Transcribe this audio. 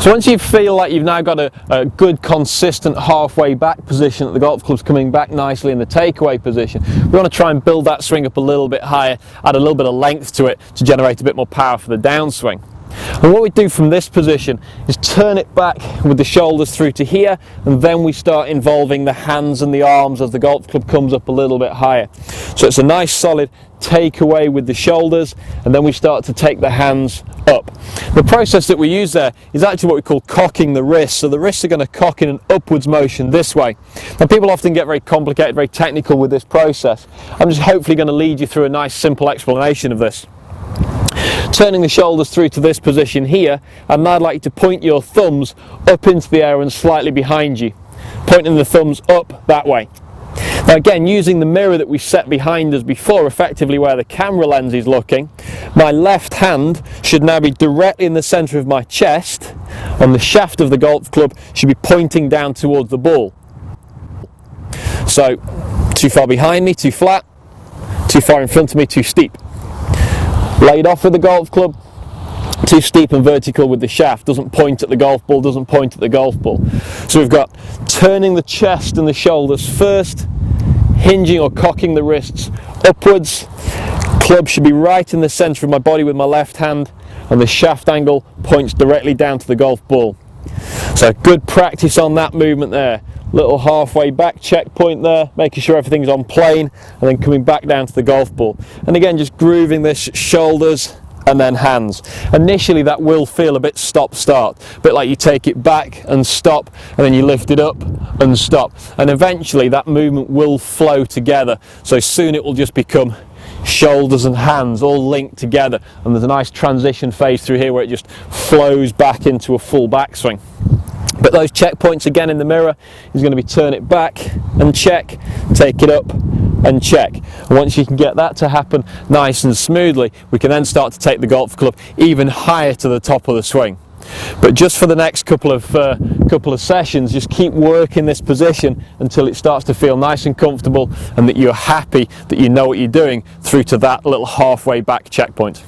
So once you feel like you've now got a good consistent halfway back position, that the golf club's coming back nicely in the takeaway position, we want to try and build that swing up a little bit higher, add a little bit of length to it to generate a bit more power for the downswing. And what we do from this position is turn it back with the shoulders through to here, and then we start involving the hands and the arms as the golf club comes up a little bit higher. So it's a nice solid takeaway with the shoulders, and then we start to take the hands up. The process that we use there is actually what we call cocking the wrists. So the wrists are going to cock in an upwards motion this way. Now people often get very complicated, very technical with this process. I'm just hopefully going to lead you through a nice simple explanation of this. Turning the shoulders through to this position here, and now I'd like you to point your thumbs up into the air and slightly behind you, pointing the thumbs up that way. Now again, using the mirror that we set behind us before, effectively where the camera lens is looking, my left hand should now be directly in the centre of my chest, and the shaft of the golf club should be pointing down towards the ball. So, too far behind me, too flat; too far in front of me, too steep. Laid off with the golf club, too steep and vertical with the shaft, doesn't point at the golf ball, doesn't point at the golf ball. So we've got turning the chest and the shoulders first, hinging or cocking the wrists upwards, club should be right in the centre of my body with my left hand, and the shaft angle points directly down to the golf ball. So good practice on that movement there. Little halfway back checkpoint there, making sure everything's on plane, and then coming back down to the golf ball. And again, just grooving this shoulders and then hands. Initially that will feel a bit stop-start, a bit like you take it back and stop, and then you lift it up and stop. And eventually that movement will flow together, so soon it will just become shoulders and hands all linked together, and there's a nice transition phase through here where it just flows back into a full backswing. But those checkpoints again in the mirror is going to be turn it back and check, take it up and check. And once you can get that to happen nice and smoothly, we can then start to take the golf club even higher to the top of the swing. But just for the next couple of sessions, just keep working this position until it starts to feel nice and comfortable, and that you're happy that you know what you're doing through to that little halfway back checkpoint.